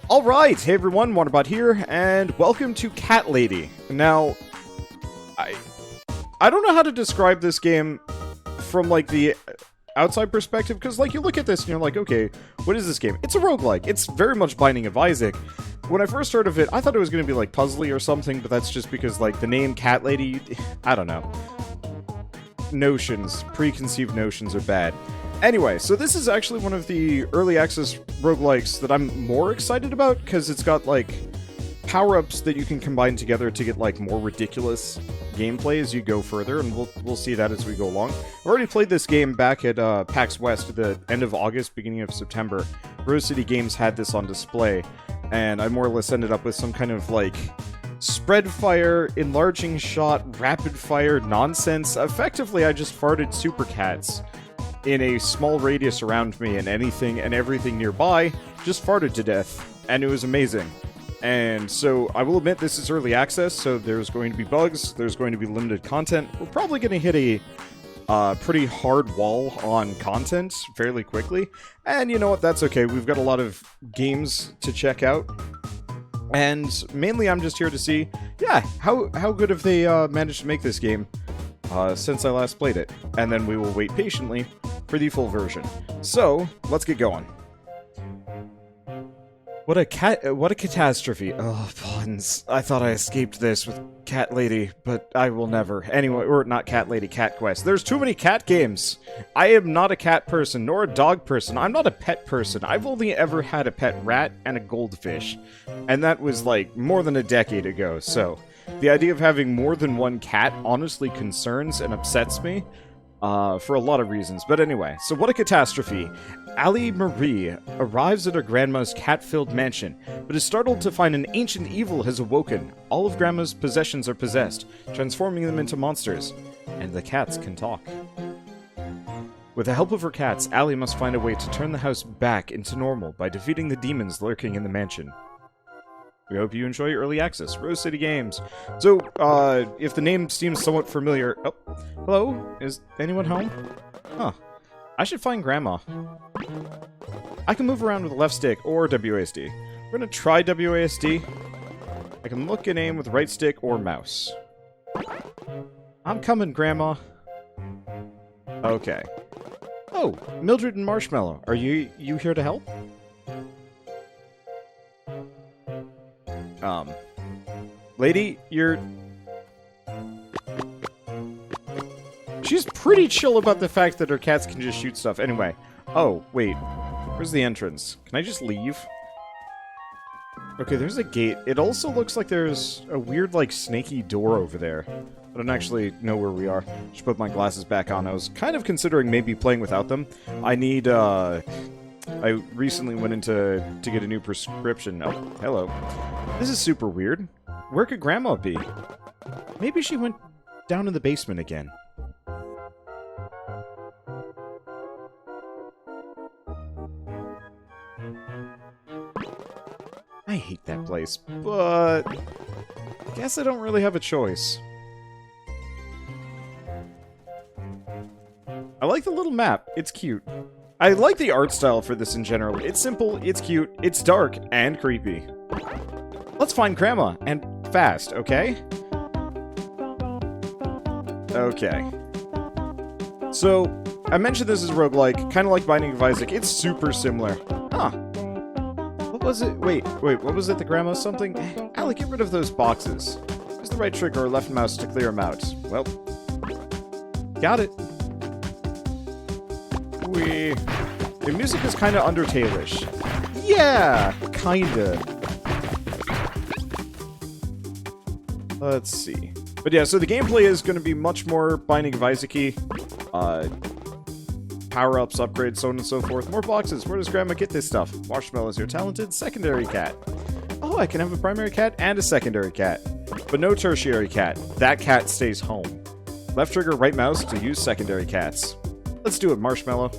Alright, hey everyone, Wanderbot here, and welcome to Cat Lady. Now, I don't know how to describe this game from, like, the outside perspective, because, like, you look at this and you're like, okay, what is this game? It's a roguelike. It's very much Binding of Isaac. When I first heard of it, I thought it was going to be, like, puzzly or something, but that's just because, like, the name Cat Lady, I don't know. Preconceived notions are bad. Anyway, so this is actually one of the early access roguelikes that I'm more excited about, because it's got, like, power-ups that you can combine together to get, like, more ridiculous gameplay as you go further, and we'll see that as we go along. I've already played this game back at PAX West at the end of August, beginning of September. Rose City Games had this on display, and I more or less ended up with some kind of, like, spread fire, enlarging shot, rapid fire nonsense. Effectively, I just farted super cats in a small radius around me, and anything and everything nearby just farted to death, and it was amazing. And so, I will admit, this is early access, so there's going to be bugs, there's going to be limited content. We're probably going to hit a pretty hard wall on content fairly quickly, and you know what, that's okay. We've got a lot of games to check out, and mainly I'm just here to see, yeah, how good have they managed to make this game since I last played it, and then we will wait patiently for the full version. So, let's get going. What a catastrophe. Oh, puns. I thought I escaped this with Cat Lady, but I will never. Anyway, or not Cat Lady, Cat Quest. There's too many cat games. I am not a cat person, nor a dog person. I'm not a pet person. I've only ever had a pet rat and a goldfish. And that was, like, more than a decade ago, so the idea of having more than one cat honestly concerns and upsets me. For a lot of reasons. But anyway, so what a catastrophe. Allie Marie arrives at her grandma's cat-filled mansion, but is startled to find an ancient evil has awoken. All of grandma's possessions are possessed, transforming them into monsters. And the cats can talk. With the help of her cats, Allie must find a way to turn the house back into normal by defeating the demons lurking in the mansion. We hope you enjoy early access. Rose City Games. So, if the name seems somewhat familiar... Oh, hello? Is anyone home? Huh. I should find Grandma. I can move around with the left stick or WASD. We're gonna try WASD. I can look and aim with right stick or mouse. I'm coming, Grandma. Okay. Oh, Mildred and Marshmallow. Are you here to help? Lady, you're... She's pretty chill about the fact that her cats can just shoot stuff. Anyway. Oh, wait. Where's the entrance? Can I just leave? Okay, there's a gate. It also looks like there's a weird, like, snaky door over there. I don't actually know where we are. Should put my glasses back on. I was kind of considering maybe playing without them. I need, I recently went into to get a new prescription. Oh, hello. This is super weird. Where could Grandma be? Maybe she went down in the basement again. I hate that place, but I guess I don't really have a choice. I like the little map. It's cute. I like the art style for this in general. It's simple, it's cute, it's dark, and creepy. Let's find Grandma, and fast, okay? Okay. So, I mentioned this is a roguelike, kind of like Binding of Isaac. It's super similar. Huh. What was it? Wait, what was it, the Grandma something? Allie, get rid of those boxes. Use the right trigger or left mouse to clear them out. Well, got it. The music is kind of Undertale-ish. Yeah, kinda. Let's see. But yeah, so the gameplay is going to be much more Binding of Isaac-y. Power-ups, upgrades, so on and so forth. More boxes. Where does Grandma get this stuff? Marshmallow is your talented secondary cat. Oh, I can have a primary cat and a secondary cat. But no tertiary cat. That cat stays home. Left trigger, right mouse to use secondary cats. Let's do it, Marshmallow.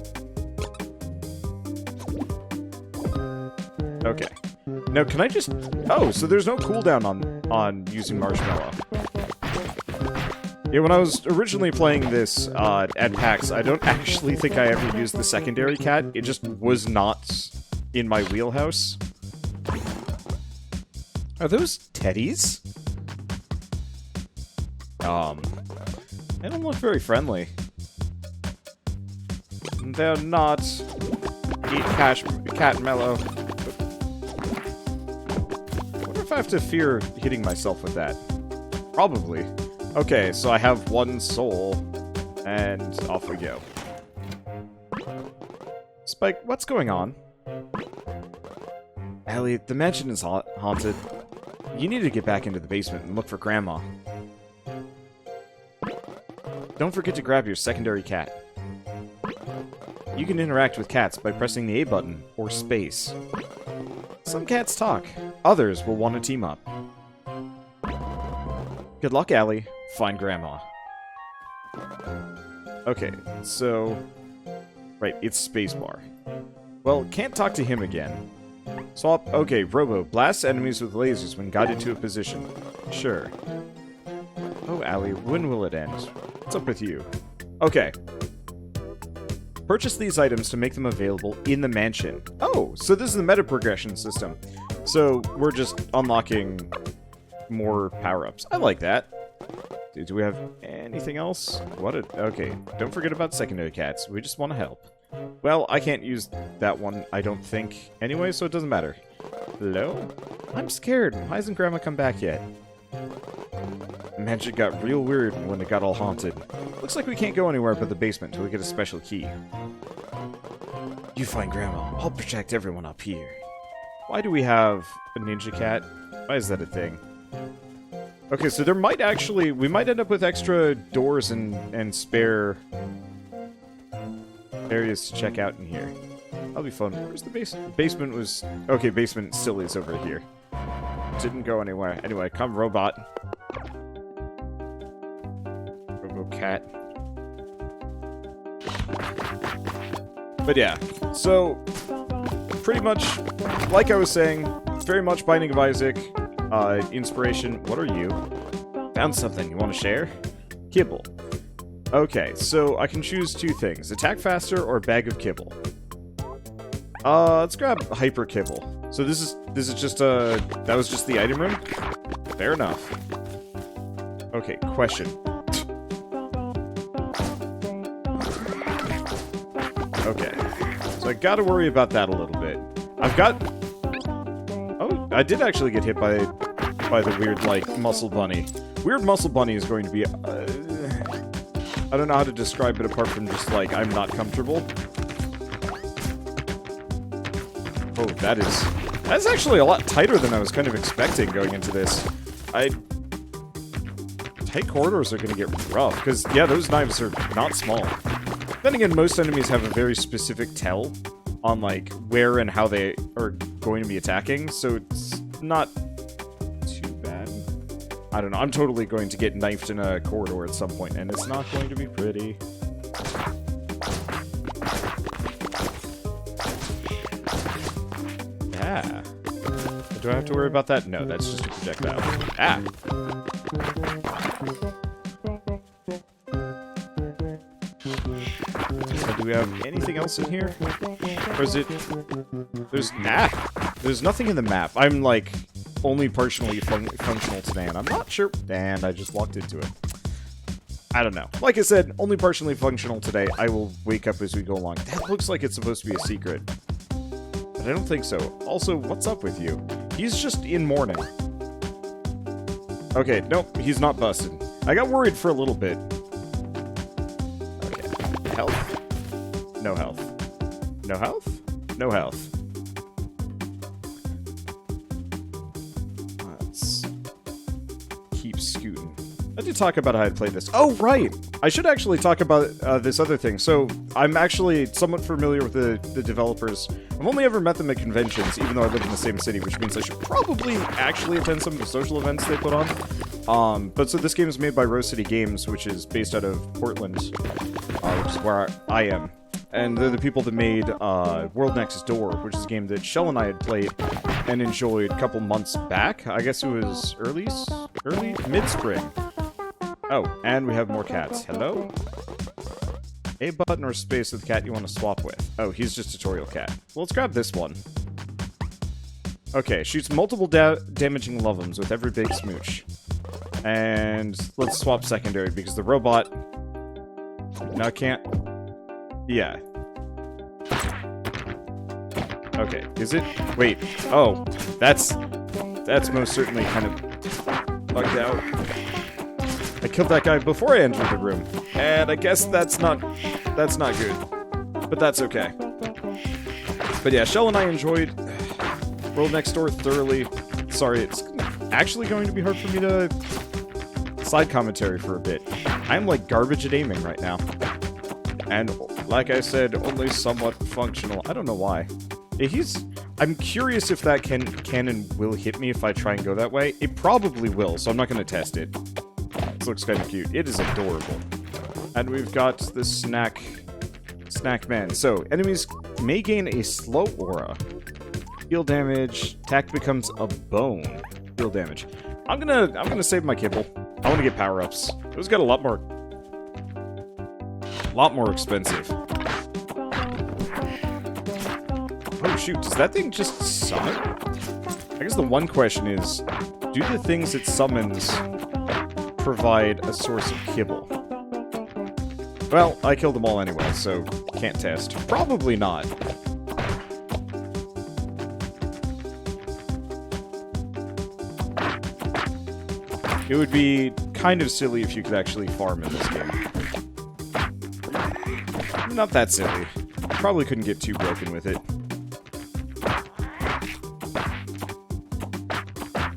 Okay. Now, can I just... Oh, so there's no cooldown on using Marshmallow. Yeah, when I was originally playing this at PAX, I don't actually think I ever used the secondary cat. It just was not in my wheelhouse. Are those teddies? They don't look very friendly. They're not. Eat cat mellow. I wonder if I have to fear hitting myself with that. Probably. Okay, so I have one soul, and off we go. Spike, what's going on? Ellie, the mansion is haunted. You need to get back into the basement and look for Grandma. Don't forget to grab your secondary cat. You can interact with cats by pressing the A button, or space. Some cats talk. Others will want to team up. Good luck, Allie. Find Grandma. Okay, so... Right, it's spacebar. Well, can't talk to him again. Swap... Okay, Robo. Blast enemies with lasers when guided to a position. Sure. Oh, Allie, when will it end? What's up with you? Okay. Purchase these items to make them available in the mansion. Oh, so this is the meta progression system. So we're just unlocking more power-ups. I like that. Do we have anything else? Okay, don't forget about secondary cats. We just want to help. Well, I can't use that one, I don't think. Anyway, so it doesn't matter. Hello? I'm scared. Why hasn't Grandma come back yet? Magic got real weird when it got all haunted. Looks like we can't go anywhere but the basement until we get a special key. You find Grandma. I'll protect everyone up here. Why do we have a ninja cat? Why is that a thing? Okay, so there might actually... We might end up with extra doors and spare areas to check out in here. That'll be fun. Where's the basement? Basement was... Okay, basement still is over here. Didn't go anywhere. Anyway, come robot. Cat. But yeah, so pretty much like I was saying, it's very much Binding of Isaac, inspiration. What are you? Found something. You want to share? Kibble. Okay, so I can choose two things: attack faster or bag of kibble. Let's grab hyper kibble. So this is just that was just the item room. Fair enough. Okay, question. Okay, so I gotta worry about that a little bit. I've got... Oh, I did actually get hit by the weird, like, muscle bunny. Weird muscle bunny is going to be... I don't know how to describe it apart from just, like, I'm not comfortable. Oh, that's actually a lot tighter than I was kind of expecting going into this. Tight corridors are gonna get rough, because, yeah, those knives are not small. Then again, most enemies have a very specific tell on, like, where and how they are going to be attacking, so it's not too bad. I don't know, I'm totally going to get knifed in a corridor at some point, and it's not going to be pretty. Yeah. Do I have to worry about that? No, that's just a projectile. Ah! Do we have anything else in here? Or is it... There's nothing in the map. I'm, like, only partially functional today, and I'm not sure... And I just walked into it. I don't know. Like I said, only partially functional today. I will wake up as we go along. That looks like it's supposed to be a secret. But I don't think so. Also, what's up with you? He's just in mourning. Okay, nope, he's not busted. I got worried for a little bit. Okay, health? No health. No health? No health. Let's keep scooting. I did talk about how I played this. Oh, right! I should actually talk about this other thing. So, I'm actually somewhat familiar with the developers. I've only ever met them at conventions, even though I live in the same city, which means I should probably actually attend some of the social events they put on. But so this game is made by Rose City Games, which is based out of Portland, which is where I am. And they're the people that made World Next Door, which is a game that Shell and I had played and enjoyed a couple months back. I guess it was mid-spring. Oh, and we have more cats. Hello? A button or space with the cat you want to swap with. Oh, he's just tutorial cat. Well, let's grab this one. Okay, shoots multiple damaging loveums with every big smooch. And let's swap secondary because the robot... No, I can't... Yeah. Okay, is it? Wait. Oh, that's most certainly kind of bugged out. I killed that guy before I entered the room, and I guess that's not good. But that's okay. But yeah, Shell and I enjoyed World Next Door thoroughly. Sorry, it's actually going to be hard for me to side commentary for a bit. I'm like garbage at aiming right now. And like I said, only somewhat functional. I don't know why. I'm curious if that cannon will hit me if I try and go that way. It probably will, so I'm not going to test it. This looks kind of cute. It is adorable. And we've got the snack man. So, enemies may gain a slow aura. Heal damage. Attack becomes a bone. Heal damage. I'm gonna save my kibble. I want to get power-ups. Those got a lot more expensive. Oh shoot, does that thing just summon? I guess the one question is, do the things it summons provide a source of kibble? Well, I killed them all anyway, so can't test. Probably not. It would be kind of silly if you could actually farm in this game. Not that silly. Probably couldn't get too broken with it.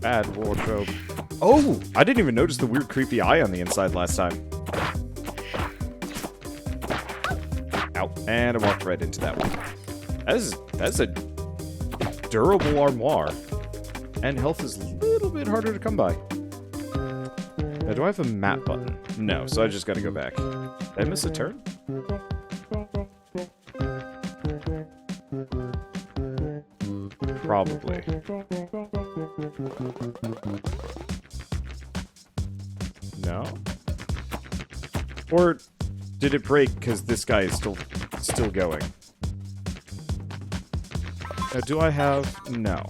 Bad wardrobe. Oh! I didn't even notice the weird creepy eye on the inside last time. Ow. And I walked right into that one. That's a durable armoire. And health is a little bit harder to come by. Now, do I have a map button? No, so I just gotta go back. Did I miss a turn? Probably. No? Or did it break because this guy is still going? Now, do I have... No.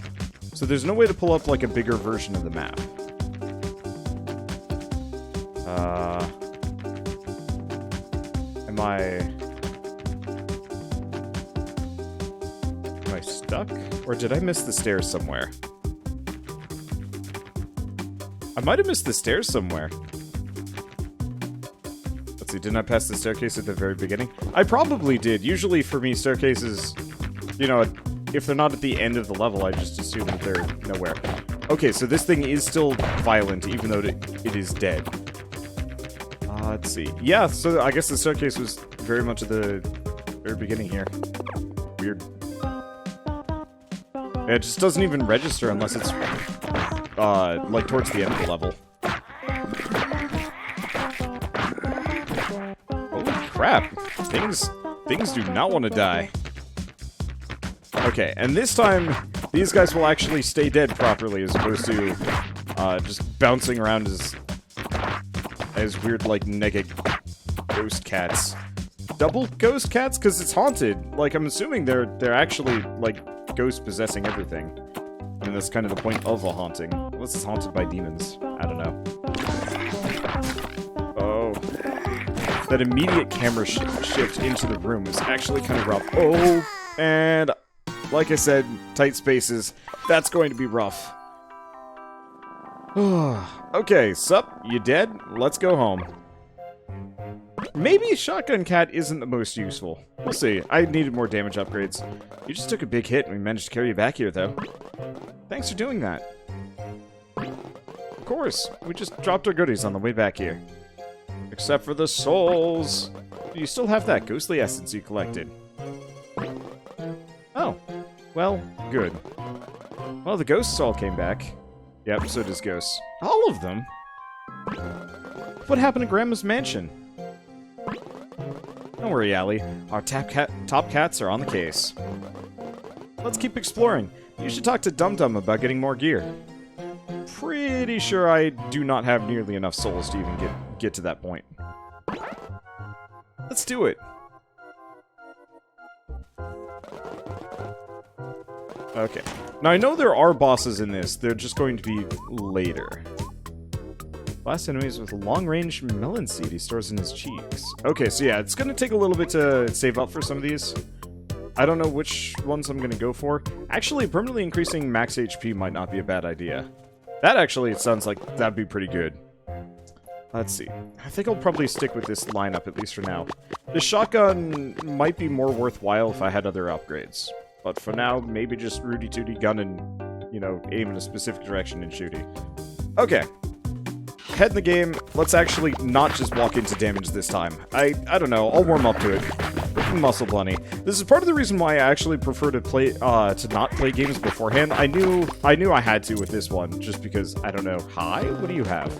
So there's no way to pull up, like, a bigger version of the map. Am I stuck? Or did I miss the stairs somewhere? I might have missed the stairs somewhere. Let's see, didn't I pass the staircase at the very beginning? I probably did. Usually for me, staircases, you know, if they're not at the end of the level, I just assume that they're nowhere. Okay, so this thing is still violent, even though it is dead. Let's see. Yeah, so I guess the staircase was very much at the very beginning here. Weird. Yeah, it just doesn't even register unless it's, like, towards the end of the level. Holy crap! Things do not want to die. Okay, and this time, these guys will actually stay dead properly, as opposed to, just bouncing around as weird, like, naked ghost cats. Double ghost cats? Because it's haunted. Like, I'm assuming they're actually, like, ghosts possessing everything. I mean, that's kind of the point of a haunting. Unless it's haunted by demons. I don't know. Oh. That immediate camera shift into the room is actually kind of rough. Oh, and like I said, tight spaces. That's going to be rough. Okay, sup? You dead? Let's go home. Maybe Shotgun Cat isn't the most useful. We'll see. I needed more damage upgrades. You just took a big hit and we managed to carry you back here, though. Thanks for doing that. Of course. We just dropped our goodies on the way back here. Except for the souls. You still have that ghostly essence you collected. Oh. Well, good. Well, the ghosts all came back. Yep, so does Ghosts. All of them? What happened to Grandma's mansion? Don't worry, Allie. Our top cats are on the case. Let's keep exploring. You should talk to Dum Dum about getting more gear. Pretty sure I do not have nearly enough souls to even get to that point. Let's do it. Okay. Now, I know there are bosses in this. They're just going to be later. Last enemies with a long-range melon seed he stores in his cheeks. Okay, so yeah, it's going to take a little bit to save up for some of these. I don't know which ones I'm going to go for. Actually, permanently increasing max HP might not be a bad idea. That actually, it sounds like that'd be pretty good. Let's see. I think I'll probably stick with this lineup, at least for now. The shotgun might be more worthwhile if I had other upgrades. But for now, maybe just Rudy Tooty gun and, you know, aim in a specific direction and shooty. Okay. Head in the game. Let's actually not just walk into damage this time. I don't know. I'll warm up to it. Muscle Bunny. This is part of the reason why I actually prefer to play, to not play games beforehand. I knew I had to with this one, just because, I don't know. Hi? What do you have?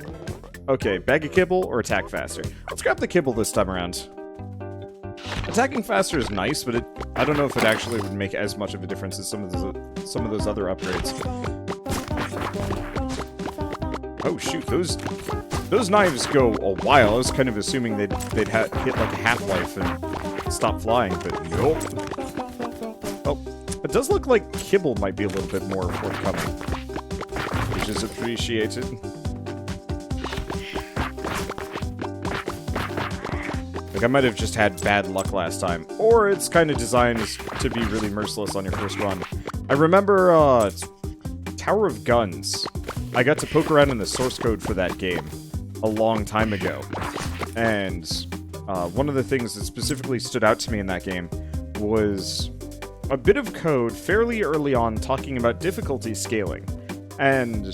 Okay, bag of kibble or attack faster? Let's grab the kibble this time around. Attacking faster is nice, but I don't know if it actually would make as much of a difference as some of those other upgrades. Oh shoot, those knives go a while. I was kind of assuming they'd hit like a half-life and stop flying, but nope. Oh, it does look like kibble might be a little bit more forthcoming, which is appreciated. Like, I might have just had bad luck last time, or it's kind of designed to be really merciless on your first run. I remember, Tower of Guns. I got to poke around in the source code for that game a long time ago, and one of the things that specifically stood out to me in that game was a bit of code fairly early on talking about difficulty scaling. And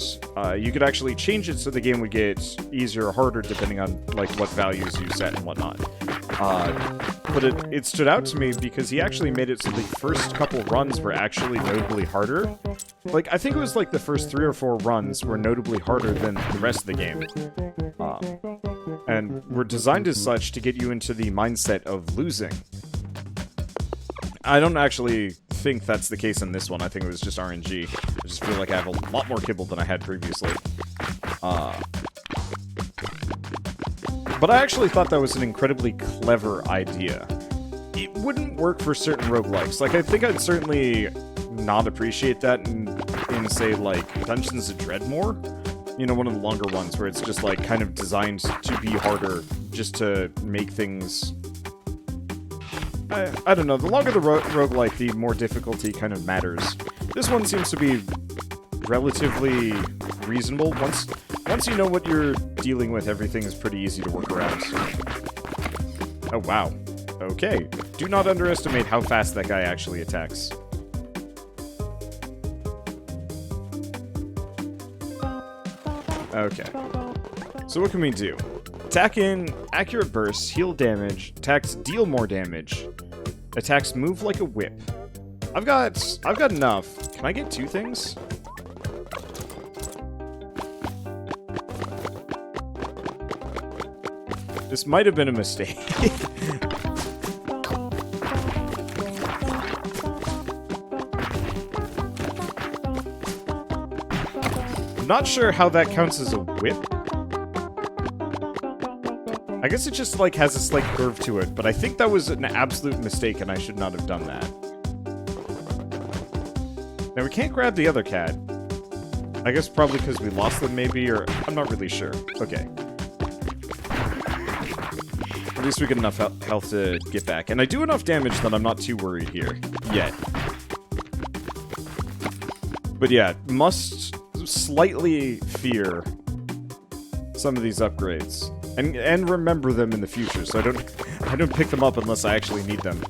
you could actually change it so the game would get easier or harder depending on like what values you set and whatnot. But it stood out to me because he actually made it so the first couple runs were actually notably harder. Like, I think it was like the first 3 or 4 runs were notably harder than the rest of the game. And were designed as such to get you into the mindset of losing. I don't actually think that's the case in this one. I think it was just RNG. I just feel like I have a lot more kibble than I had previously. But I actually thought that was an incredibly clever idea. It wouldn't work for certain roguelikes. Like, I think I'd certainly not appreciate that in say, like, Dungeons of Dreadmore. You know, one of the longer ones where it's just, like, kind of designed to be harder just to make things... I don't know, the longer the roguelike, the more difficulty kind of matters. This one seems to be relatively reasonable. Once you know what you're dealing with, everything is pretty easy to work around. Oh, wow. Okay. Do not underestimate how fast that guy actually attacks. Okay. So what can we do? Attack in, accurate bursts, heal damage, attacks deal more damage, attacks move like a whip. I've got enough. Can I get 2 things? This might have been a mistake. I'm not sure how that counts as a whip. I guess it just, like, has a slight curve to it, but I think that was an absolute mistake and I should not have done that. Now, we can't grab the other cat. I guess probably because we lost them, maybe, or... I'm not really sure. Okay. At least we get enough health to get back. And I do enough damage that I'm not too worried here. Yet. But yeah, must slightly fear some of these upgrades. And remember them in the future, so I don't pick them up unless I actually need them.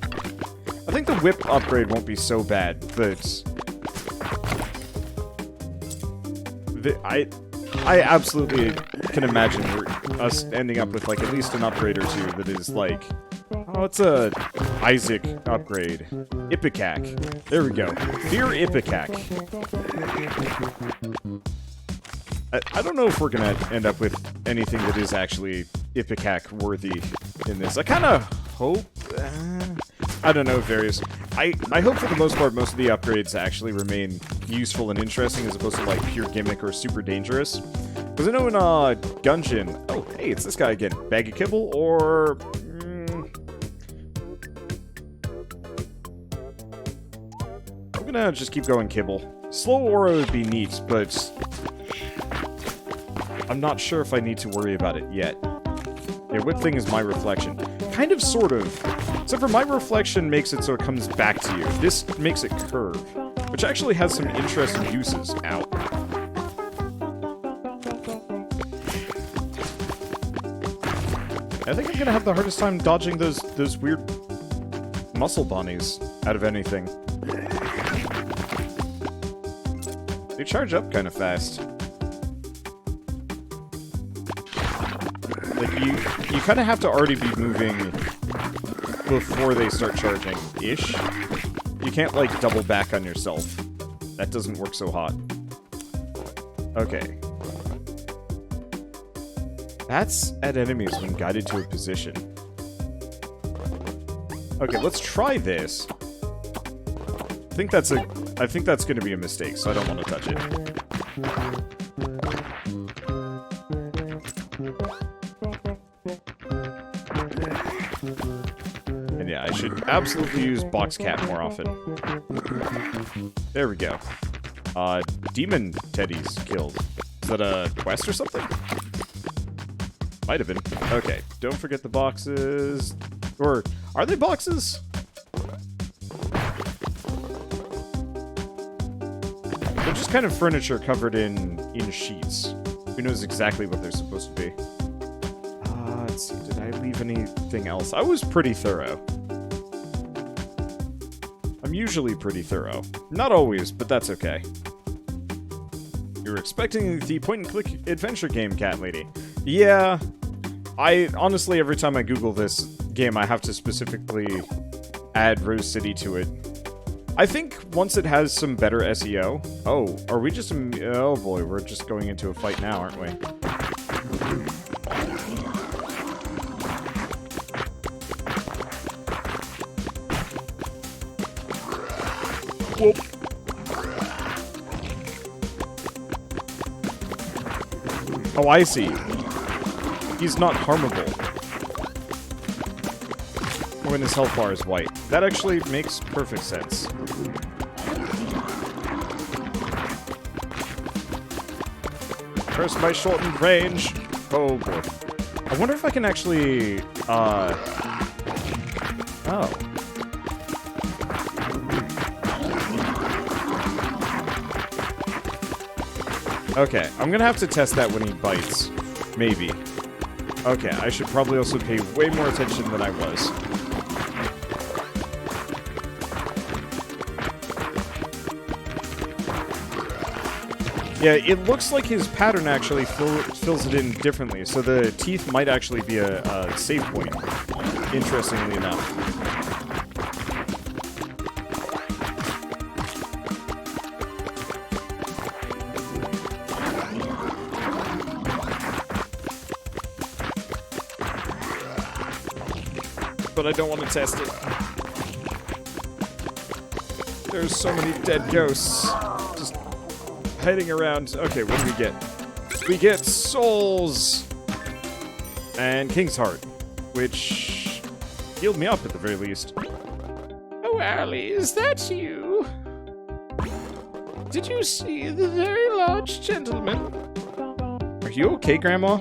I think the whip upgrade won't be so bad, but... I absolutely can imagine us ending up with, like, at least an upgrade or 2 that is, like... Oh, it's a Isaac upgrade. Ipecac. There we go. Fear Ipecac. I don't know if we're gonna end up with anything that is actually Ipecac worthy in this. I kind of hope... I don't know, various... I hope for the most part most of the upgrades actually remain useful and interesting as opposed to, like, pure gimmick or super dangerous. Because I know in Gungeon... Oh, hey, it's this guy again. Bag of kibble or... I'm gonna just keep going kibble. Slow aura would be neat, but I'm not sure if I need to worry about it yet. Yeah, whip thing is my reflection. Kind of, sort of. Except for my reflection makes it so it comes back to you. This makes it curve, which actually has some interesting uses. Ow. I think I'm gonna have the hardest time dodging those weird muscle bunnies out of anything. They charge up kind of fast. Like, you kind of have to already be moving before they start charging-ish. You can't, like, double back on yourself. That doesn't work so hot. Okay. Bats at enemies when guided to a position. Okay, let's try this. I think that's going to be a mistake, so I don't want to touch it. And yeah, I should absolutely use box cat more often. There we go. Demon teddies killed. Is that a quest or something? Might have been. Okay, don't forget the boxes. Or, are they boxes? They're just kind of furniture covered in sheets. Who knows exactly what they're supposed to be. Let's see, did I leave anything else? I was pretty thorough. I'm usually pretty thorough. Not always, but that's okay. You're expecting the point-and-click adventure game, Cat Lady. Yeah, I honestly, every time I Google this game, I have to specifically add Rose City to it. I think once it has some better SEO... Oh, are we just... Oh boy, we're just going into a fight now, aren't we? Whoop. Oh, I see. He's not harmable when his health bar is white. That actually makes perfect sense. Curse my shortened range. Oh boy. I wonder if I can actually, Oh. Okay, I'm gonna have to test that when he bites. Maybe. Okay, I should probably also pay way more attention than I was. Yeah, it looks like his pattern actually fills it in differently, so the teeth might actually be a save point, interestingly enough. But I don't want to test it. There's so many dead ghosts just hiding around. Okay, what do we get? We get souls! And King's Heart, which healed me up at the very least. Oh, Allie, is that you? Did you see the very large gentleman? Are you okay, Grandma?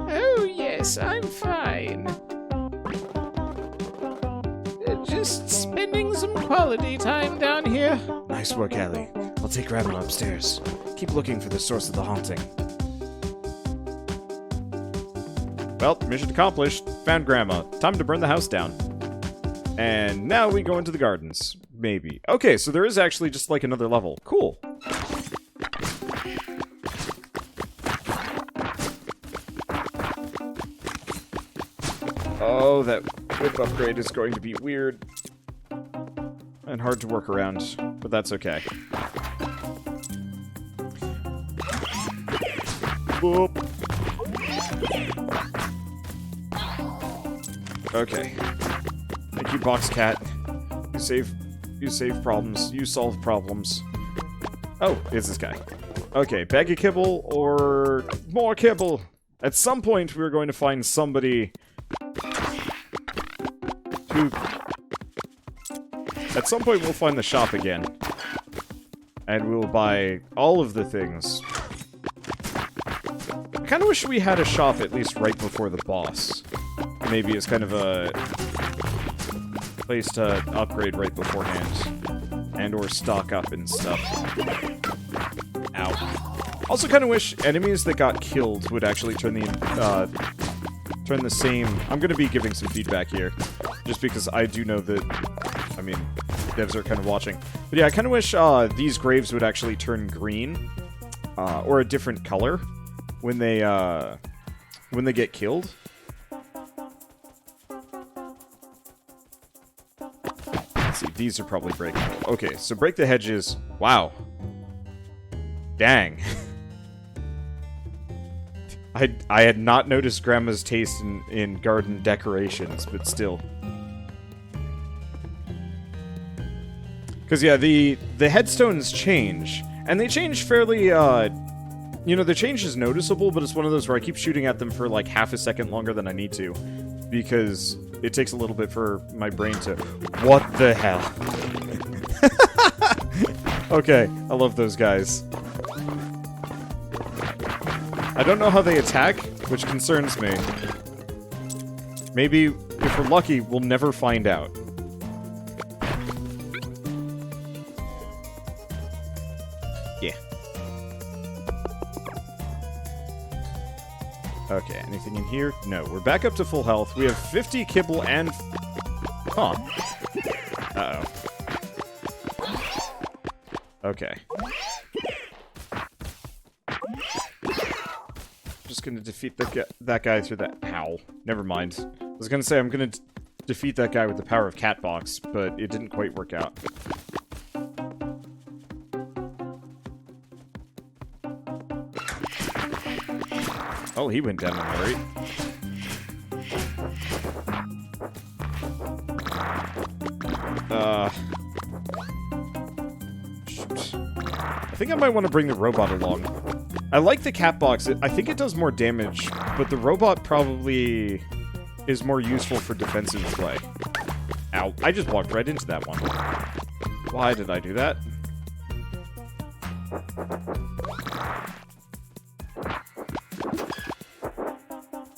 Oh, yes, I'm fine. Just spending some quality time down here. Nice work, Allie. I'll take Grandma upstairs. Keep looking for the source of the haunting. Well, mission accomplished. Found Grandma. Time to burn the house down. And now we go into the gardens. Maybe. Okay, so there is actually just like another level. Cool. Oh, that whip upgrade is going to be weird. And hard to work around, but that's okay. Boop. Okay. Thank you, Box Cat. You save problems. You solve problems. Oh, it's this guy. Okay, bag of kibble or more kibble. At some point, we're going to find somebody who... At some point, we'll find the shop again. And we'll buy all of the things. I kind of wish we had a shop at least right before the boss. Maybe it's kind of a place to upgrade right beforehand. And or stock up and stuff. Ow. Also kind of wish enemies that got killed would actually turn the same... I'm going to be giving some feedback here. Just because I do know that... I mean, devs are kind of watching. But yeah, I kind of wish these graves would actually turn green. Or a different color. When they get killed. Let's see, these are probably breakable. Okay, so break the hedges. Wow. Dang. I had not noticed Grandma's taste in garden decorations, but still. Because, yeah, the headstones change. And they change fairly, you know, the change is noticeable, but it's one of those where I keep shooting at them for, like, half a second longer than I need to. Because it takes a little bit for my brain to... What the hell? Okay, I love those guys. I don't know how they attack, which concerns me. Maybe, if we're lucky, we'll never find out. Yeah. Okay, anything in here? No, we're back up to full health. We have 50 kibble and... Huh. Uh-oh. Okay. Just gonna defeat that guy through that... Ow. Never mind. I was gonna say I'm gonna defeat that guy with the power of Catbox, but it didn't quite work out. Oh, he went down all right. Shoot. I think I might want to bring the robot along. I like the cat box. I think it does more damage, but the robot probably is more useful for defensive play. Ow. I just walked right into that one. Why did I do that?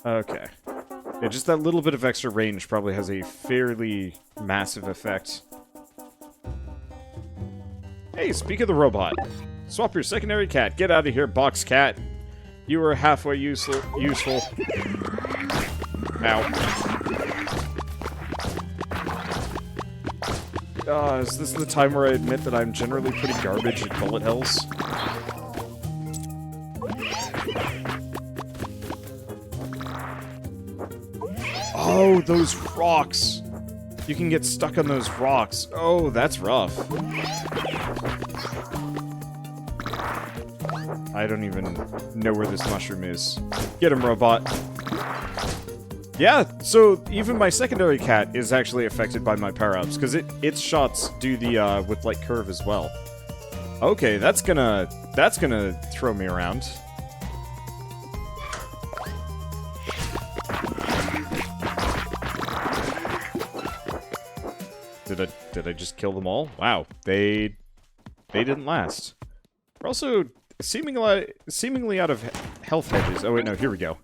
Okay. Yeah, just that little bit of extra range probably has a fairly massive effect. Hey, speak of the robot. Swap your secondary cat. Get out of here, box cat. You were halfway useful. Ow. Is this the time where I admit that I'm generally pretty garbage at bullet hells? Oh, those rocks! You can get stuck on those rocks. Oh, that's rough. I don't even know where this mushroom is. Get him, robot. Yeah, so even my secondary cat is actually affected by my power-ups, because its shots do the whip-like curve as well. Okay, that's gonna throw me around. Did I just kill them all? Wow, they didn't last. We're also seemingly out of health hedges. Oh wait, no, here we go.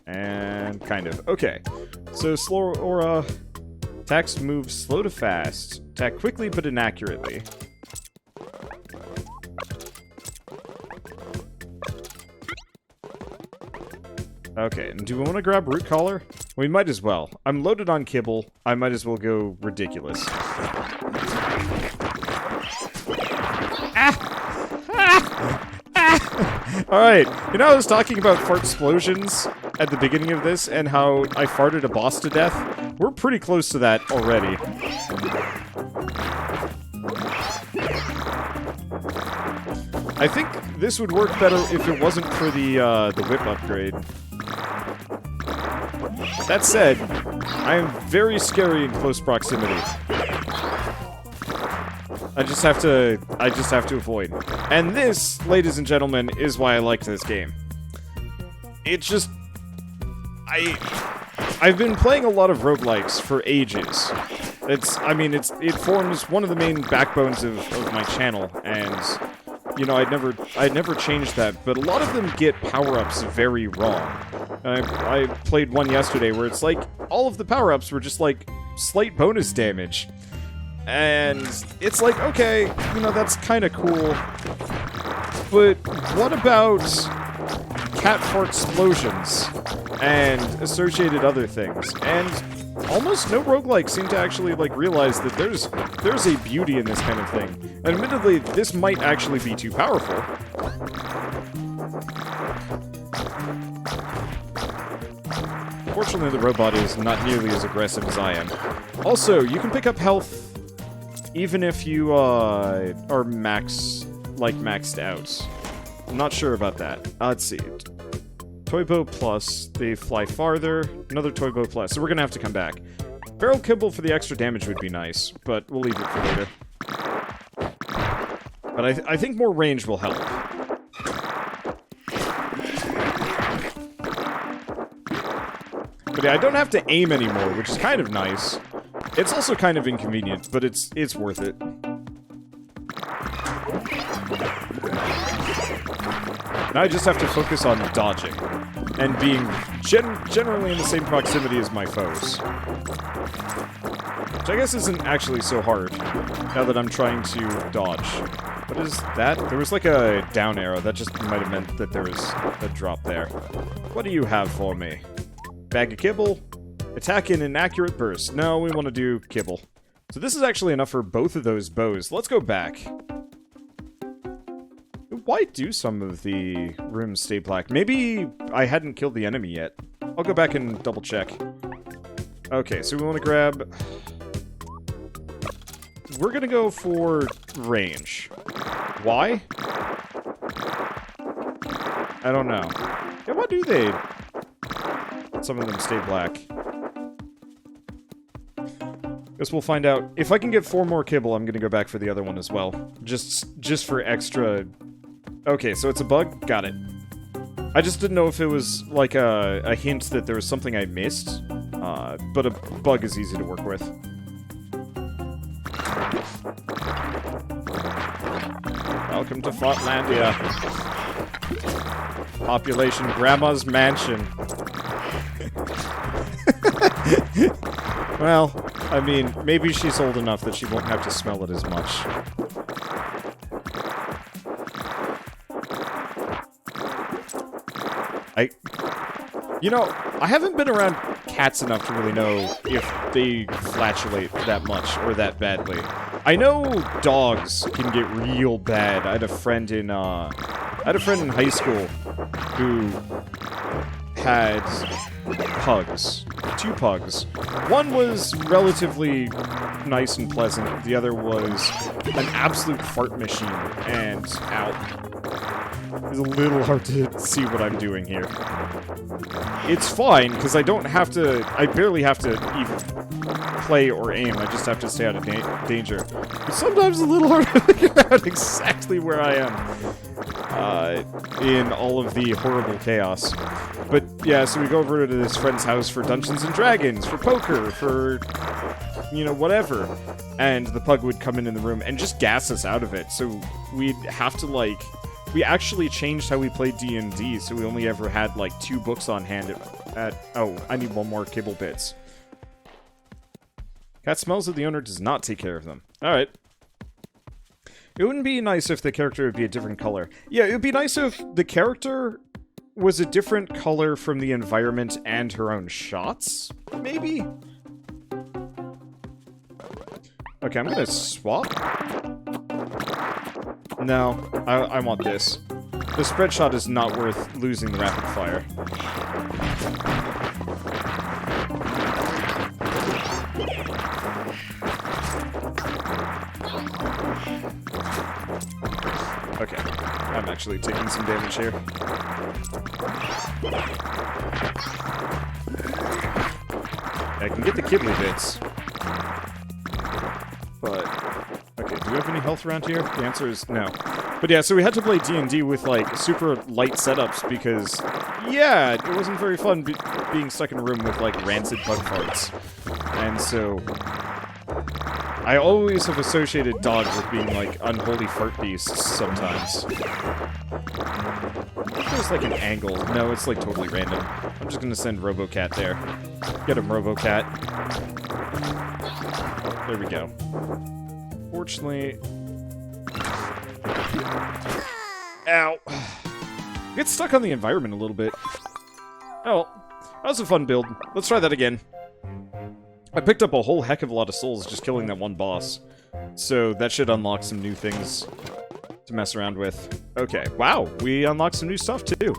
And kind of. Okay. So slow aura attacks move slow to fast. Attack quickly but inaccurately. Okay, and do we want to grab root collar? We might as well. I'm loaded on kibble. I might as well go ridiculous. Alright, you know I was talking about fart explosions at the beginning of this and how I farted a boss to death? We're pretty close to that already. I think this would work better if it wasn't for the whip upgrade. That said, I am very scary in close proximity. I just have to avoid. And this, ladies and gentlemen, is why I liked this game. It just... I've been playing a lot of roguelikes for ages. I mean, it forms one of the main backbones of my channel, and, you know, I'd never changed that, but a lot of them get power-ups very wrong. I played one yesterday where it's like, all of the power-ups were just, like, slight bonus damage. And it's like, okay, you know, that's kind of cool, but what about cat fart explosions and associated other things? And almost no roguelike seem to actually, like, realize that there's a beauty in this kind of thing. And admittedly, this might actually be too powerful. Fortunately, the robot is not nearly as aggressive as I am. Also, you can pick up health even if you are maxed out. I'm not sure about that. Let's see. Toy Bow Plus, they fly farther. Another Toy Bow Plus, so we're gonna have to come back. Barrel Kibble for the extra damage would be nice, but we'll leave it for later. But I think more range will help. But yeah, I don't have to aim anymore, which is kind of nice. It's also kind of inconvenient, but it's worth it. Now I just have to focus on dodging, and being generally in the same proximity as my foes. Which I guess isn't actually so hard, now that I'm trying to dodge. What is that? There was like a down arrow, that just might have meant that there was a drop there. What do you have for me? Bag of kibble? Attack in an accurate burst. No, we want to do kibble. So this is actually enough for both of those bows. Let's go back. Why do some of the rooms stay black? Maybe I hadn't killed the enemy yet. I'll go back and double check. Okay, so we want to grab... We're gonna go for range. Why? I don't know. Yeah, why do they... Some of them stay black. Guess we'll find out. If I can get 4 more kibble, I'm gonna go back for the other one as well. Just for extra... Okay, so it's a bug? Got it. I just didn't know if it was, like, a hint that there was something I missed. But a bug is easy to work with. Welcome to Fartlandia. Population Grandma's Mansion. Well, I mean, maybe she's old enough that she won't have to smell it as much. You know, I haven't been around cats enough to really know if they flatulate that much or that badly. I know dogs can get real bad. I had a friend in high school who had pugs. 2 pugs. One was relatively nice and pleasant. The other was an absolute fart machine. And, ow. It's a little hard to see what I'm doing here. It's fine, because I don't have to... I barely have to even play or aim. I just have to stay out of danger. It's sometimes a little hard to figure out exactly where I am in all of the horrible chaos. But, yeah, so we go over to this friend's house for Dungeons & Dragons, for poker, for, you know, whatever. And the pug would come in the room and just gas us out of it. So we'd have to, like... We actually changed how we played D&D, so we only ever had, like, 2 books on hand oh, I need 1 more kibble bits. Cat smells that the owner does not take care of them. Alright. It wouldn't be nice if the character would be a different color. Yeah, it would be nice if the character was a different color from the environment and her own shots, maybe? Okay, I'm gonna swap. No, I want this. The spread shot is not worth losing the rapid fire. Okay, I'm actually taking some damage here. I can get the kibble bits. But... Okay, do we have any health around here? The answer is no. But yeah, so we had to play D&D with, like, super light setups because, yeah, it wasn't very fun being stuck in a room with, like, rancid bug farts. And so, I always have associated dogs with being, like, unholy fart beasts sometimes. There's, like, an angle. No, it's, like, totally random. I'm just gonna send RoboCat there. Get him, RoboCat. There we go. Fortunately... Ow. Get stuck on the environment a little bit. Oh, that was a fun build. Let's try that again. I picked up a whole heck of a lot of souls just killing that one boss. So that should unlock some new things to mess around with. Okay, wow, we unlocked some new stuff too.